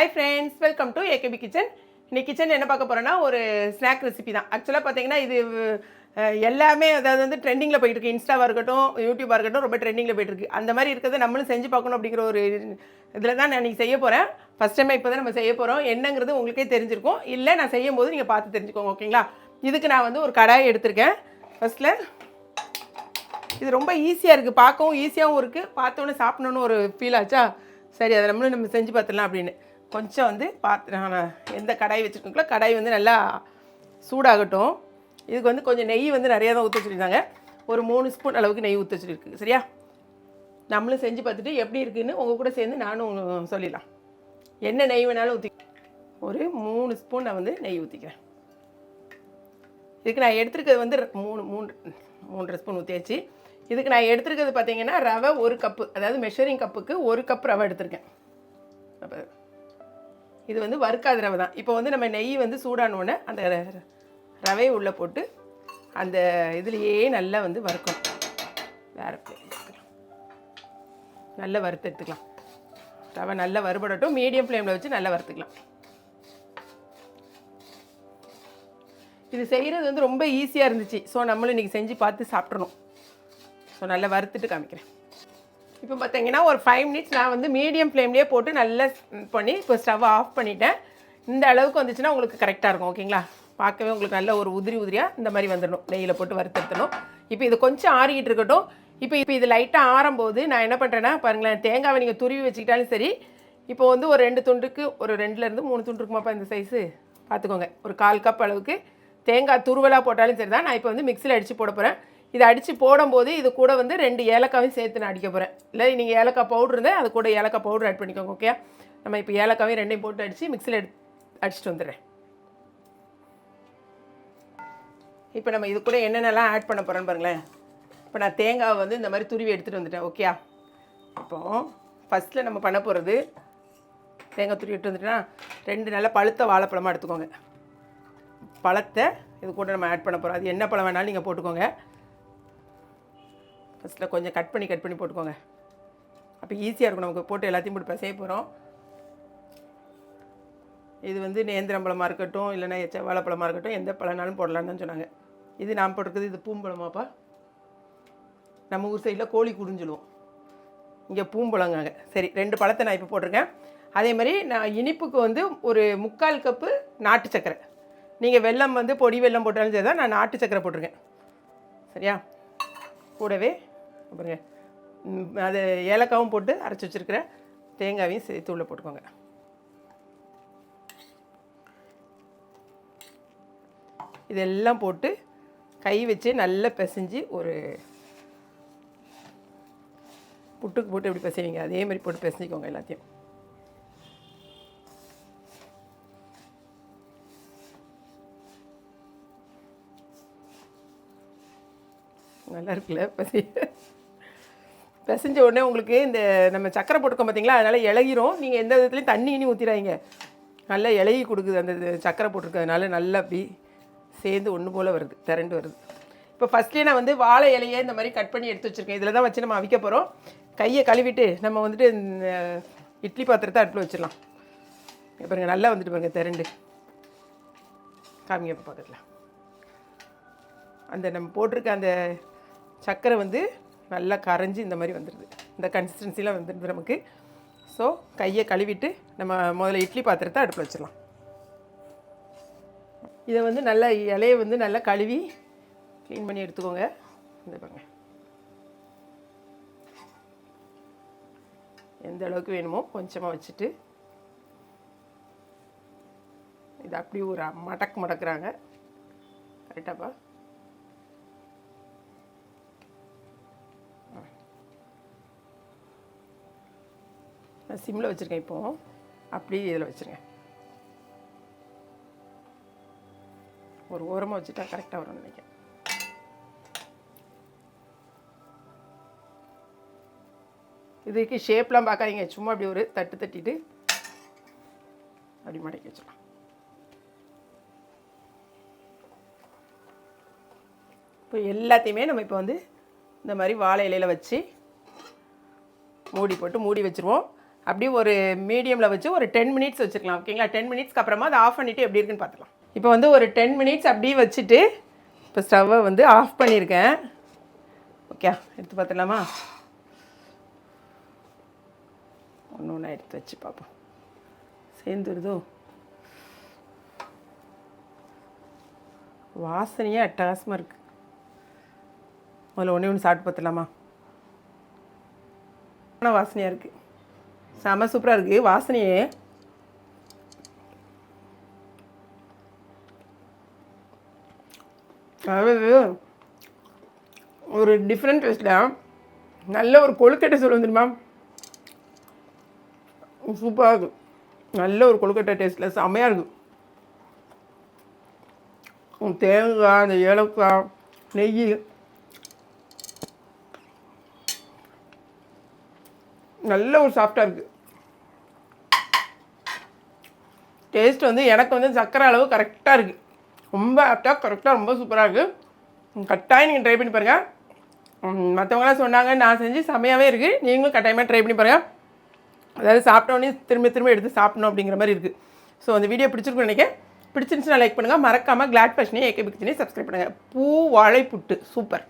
Hi friends, welcome to AKP kitchen. இன்னைக்கு kitchen என்ன பார்க்க போகிறோன்னா ஒரு ஸ்நாக் ரெசிபி தான். ஆக்சுவலாக பார்த்தீங்கன்னா இது எல்லாமே அதாவது வந்து ட்ரெண்டிங்கில் போயிட்டுருக்கு. இன்ஸ்டாவாக இருக்கட்டும், யூடியூபாக இருக்கட்டும், ரொம்ப ட்ரெண்டிங்கில் போயிட்டுருக்கு. அந்த மாதிரி இருக்கிறத நம்மளும் செஞ்சு பார்க்கணும் அப்படிங்கிற ஒரு இதில் தான் நான் இன்றைக்கி செய்ய போகிறேன். ஃபஸ்ட் டைம் இப்போ தான் நம்ம செய்ய போகிறோம். என்னங்கிறது உங்களுக்கே தெரிஞ்சிருக்கும். இல்லை நான் செய்யும் போது நீங்கள் பார்த்து தெரிஞ்சுக்கோங்க, ஓகேங்களா? இதுக்கு நான் வந்து ஒரு கடாயை எடுத்திருக்கேன். ஃபஸ்ட்டில் இது ரொம்ப ஈஸியாக இருக்குது, பார்க்கவும் ஈஸியாகவும் இருக்குது, பார்த்தோன்னே சாப்பிடணுன்னு ஒரு ஃபீல் ஆச்சா. சரி, அதை நம்ம செஞ்சு பார்த்துடலாம் அப்படின்னு கொஞ்சம் வந்து நான் எந்த கடாய் வச்சுருக்கோங்களோ கடாய் வந்து நல்லா சூடாகட்டும். இதுக்கு வந்து கொஞ்சம் நெய் வந்து நிறையா தான் ஊற்ற சொல்லியிருந்தாங்க. ஒரு 3 ஸ்பூன் அளவுக்கு நெய் ஊற்ற சொல்லியிருக்கு. சரியா, நம்மளும் செஞ்சு பார்த்துட்டு எப்படி இருக்குதுன்னு உங்கள் கூட சேர்ந்து நானும் சொல்லிடலாம். என்ன நெய் வேணாலும் ஊற்றி ஒரு 3 ஸ்பூன் நான் வந்து நெய் ஊற்றிக்கிறேன். இதுக்கு நான் எடுத்துருக்கிறது வந்து 3.5 ஸ்பூன் ஊற்றியாச்சு. இதுக்கு நான் எடுத்துருக்கிறது பார்த்தீங்கன்னா ரவை 1 கப்பு, அதாவது மெஷரிங் கப்புக்கு 1 கப் ரவை எடுத்திருக்கேன். அப்போ இது வந்து வறுக்காத ரவை தான். இப்போ வந்து நம்ம நெய் வந்து சூடானோடனே அந்த ரவையை உள்ளே போட்டு அந்த இதுலேயே நல்லா வந்து வறுக்கணும். வேறு எடுத்துக்கலாம், நல்லா வறுத்து எடுத்துக்கலாம். ரவை நல்லா வறுபடட்டும், மீடியம் ஃப்ளேமில் வச்சு நல்லா வறுத்துக்கலாம். இது செய்கிறது வந்து ரொம்ப ஈஸியாக இருந்துச்சு. ஸோ நம்மளும் இன்றைக்கி செஞ்சு பார்த்து சாப்பிட்றணும். ஸோ நல்லா வறுத்துட்டு காமிக்கிறேன். இப்போ பார்த்தீங்கன்னா ஒரு 5 மினிட்ஸ் நான் வந்து மீடியம் ஃப்ளேம்லேயே போட்டு நல்லா பண்ணி இப்போ ஸ்டவ் ஆஃப் பண்ணிட்டேன். இந்த அளவுக்கு வந்துச்சுன்னா உங்களுக்கு கரெக்டாக இருக்கும், ஓகேங்களா? பார்க்கவே உங்களுக்கு நல்ல ஒரு உதிரியாக இந்த மாதிரி வந்துடணும். நெய்யில் போட்டு வறுத்தெடுத்துடணும். இப்போ இது கொஞ்சம் ஆறிக்கிட்டு இருக்கட்டும். இப்போ இது லைட்டாக ஆறும்போது நான் என்ன பண்ணுறேன்னா பாருங்களேன், தேங்காவை நீங்கள் துருவி வச்சுக்கிட்டாலும் சரி. இப்போ வந்து ஒரு 2 துண்டுக்கு ஒரு 2லேருந்து 3 துண்டு இருக்குமாப்பா இந்த சைஸு பார்த்துக்கோங்க. ஒரு 1/4 கப் அளவுக்கு தேங்காய் துருவலாக போட்டாலும் சரி தான். நான் இப்போ வந்து மிக்சியில் அடித்து போட போகிறேன். இதை அடித்து போடும்போது இது கூட வந்து 2 ஏலக்காயும் சேர்த்து நான் அடிக்க போகிறேன். இல்லை நீங்கள் ஏலக்காய் பவுட்ரு இருந்தால் அது கூட ஏலக்காய் பவுட்ரு ஆட் பண்ணிக்கோங்க, ஓகே? நம்ம இப்போ ஏலக்காயும் 2ஐயும் போட்டு அடித்து மிக்சியில் அடிச்சுட்டு வந்துடுறேன். இப்போ நம்ம இது கூட என்னென்னலாம் ஆட் பண்ண போகிறோன்னு பாருங்களேன். இப்போ நான் தேங்காவை வந்து இந்த மாதிரி துருவி எடுத்துகிட்டு வந்துட்டேன், ஓகே? இப்போது ஃபஸ்ட்டில் நம்ம பண்ண போகிறது, தேங்காய் துருவி எடுத்து வந்துட்டேன்னா 2 நல்ல பழுத்த வாழைப்பழமாக எடுத்துக்கோங்க. பழத்தை இது கூட நம்ம ஆட் பண்ண போகிறோம். அது என்ன பழம் வேணாலும் நீங்கள் போட்டுக்கோங்க. ஃபஸ்ட்டில் கொஞ்சம் கட் பண்ணி போட்டுக்கோங்க. அப்போ ஈஸியாக இருக்கும் நமக்கு. போட்டு எல்லாத்தையும் போட்டு செய்ய போகிறோம். இது வந்து நேந்திரம்பழமாக இருக்கட்டும், இல்லைன்னா வாழைப்பழமாக இருக்கட்டும், எந்த பழம்னாலும் போடலான்னு தான் சொன்னாங்க. இது நான் போட்டுருக்குது இது பூம்பழமாப்பா. நம்ம ஊர் சைடில் கோழி குடிஞ்சிடுவோம், இங்கே பூம்பழங்காங்க. சரி, 2 பழத்தை நான் இப்போ போட்டிருக்கேன். அதே மாதிரி நான் இனிப்புக்கு வந்து ஒரு 3/4 கப்பு நாட்டு சக்கரை. நீங்கள் வெல்லம் வந்து பொடி வெல்லம் போட்டாலும் சரி தான், நான் நாட்டு சக்கரை போட்டிருக்கேன். சரியா, கூடவே பாருங்க அது ஏலக்காவும் போட்டு அரைச்சி வச்சுருக்கிற தேங்காயும் சேர்த்து உள்ளே போட்டுக்கோங்க. இதெல்லாம் போட்டு கை வச்சு நல்லா பிசைஞ்சு ஒரு புட்டுக்கு போட்டு எப்படி பிசைவீங்க அதே மாதிரி போட்டு பிசைஞ்சிக்கோங்க எல்லாத்தையும். நல்லா இருக்குல்ல பிசைஞ்ச உடனே உங்களுக்கு இந்த நம்ம சக்கரை போட்டுக்கோம் பார்த்தீங்களா, அதனால் இலகிரும். நீங்கள் எந்த விதத்துலையும் தண்ணி ஊற்றிடாதீங்க. நல்லா இலகி கொடுக்குது அந்த சக்கரை போட்டிருக்கிறதுனால. நல்லா அப்படி சேர்ந்து ஒன்று போல் வருது, திரண்டு வருது. இப்போ ஃபஸ்ட்லேயே நான் வந்து வாழை இலையை இந்த மாதிரி கட் பண்ணி எடுத்து வச்சுருக்கேன். இதில் தான் வச்சு நம்ம அவிக்க போகிறோம். கையை கழுவிட்டு நம்ம வந்துட்டு இந்த இட்லி பாத்திரத்தை அடுப்பில் வச்சிடலாம். பாருங்கள் நல்லா வந்துட்டு பாருங்கள் திரண்டு. காமிங்க இப்போ பக்கத்தில். அந்த நம்ம போட்டிருக்க அந்த சக்கரை வந்து நல்லா கரைஞ்சி இந்த மாதிரி வந்துடுது. இந்த கன்சிஸ்டன்சிலாம் வந்துடுது நமக்கு. ஸோ கையை கழுவிட்டு நம்ம முதல்ல இட்லி பாத்திரத்தை அடுப்பில் வச்சிடலாம். இதை வந்து நல்லா இலையை வந்து நல்லா கழுவி க்ளீன் பண்ணி எடுத்துக்கோங்க. இந்த பாருங்க எந்த அளவுக்கு வேணுமோ கொஞ்சமாக வச்சுட்டு இது அப்படி ஒரு மடக்குறாங்க. கரெக்டாப்பா? நான் சிம்மில் வச்சுருக்கேன். இப்போது அப்படியே இதில் வச்சுருங்க. ஒரு ஓரமாக வச்சுட்டா கரெக்டாக வரும்னு நினைக்கிறேன். இதுக்கு ஷேப்லாம் பார்க்காதீங்க, சும்மா அப்படி ஒரு தட்டிட்டு அப்படி மடக்கி வச்சிடலாம். இப்போ எல்லாத்தையுமே நம்ம இப்போ வந்து இந்த மாதிரி வாழை இலையில் வச்சு மூடி போட்டு மூடி வச்சுருவோம். அப்படியே ஒரு மீடியமில் வச்சு ஒரு 10 மினிட்ஸ் வச்சுக்கலாம். ஓகேங்களா? 10 மினிட்ஸ்க்கு அப்புறமா அதை ஆஃப் பண்ணிவிட்டு எப்படி இருக்குன்னு பார்த்துக்கலாம். இப்போ வந்து ஒரு 10 மினிட்ஸ் அப்படியே வச்சுட்டு இப்போ ஸ்டவ்வை வந்து ஆஃப் பண்ணியிருக்கேன். ஓகே, எடுத்து பார்த்துடலாமா? ஒன்று ஒன்றா எடுத்து வச்சு பார்ப்போம். சேர்ந்துருதோ? வாசனையே அட்டகாசமாக இருக்குது. முதல்ல ஒன்று சாப்பிட்டு பார்த்துலாமா? ஆனால் வாசனையாக இருக்குது, செம சூப்பராக இருக்குது வாசனையே. அதாவது ஒரு டிஃப்ரெண்ட் டேஸ்ட்டில் நல்ல ஒரு கொழுக்கட்டை சொல்லுவோம் தெரியுமா, சூப்பராக இருக்குது. நல்ல ஒரு கொழுக்கட்டை டேஸ்ட்டில் செம்மையாக இருக்குது. தேங்காய், அந்த ஏலக்காய், நெய், நல்ல ஒரு சாஃப்டாக இருக்குது. டேஸ்ட் வந்து எனக்கு வந்து சக்கரை அளவு கரெக்டாக இருக்குது. ரொம்ப ஆப்டாக கரெக்டாக ரொம்ப சூப்பராக இருக்குது. கட்டாயம் நீங்கள் ட்ரை பண்ணி பாருங்கள். மற்றவங்களாம் சொன்னாங்க, நான் செஞ்சு செம்மையாகவே இருக்குது. நீங்களும் கட்டாயமாக ட்ரை பண்ணி பாருங்கள். அதாவது சாப்பிட்டோன்னே திரும்ப திரும்ப எடுத்து சாப்பிடணும் அப்படிங்கிற மாதிரி இருக்குது. ஸோ அந்த வீடியோ பிடிச்சிருக்குன்னு நினைக்கிறேன். பிடிச்சிருந்துச்சுன்னா லைக் பண்ணுங்கள். மறக்காமல் கிளாட் ஃபேஷனையும் ஏகேபி கிச்சனையும் சப்ஸ்கிரைப் பண்ணுங்கள். பூ வாழை புட்டு சூப்பர்.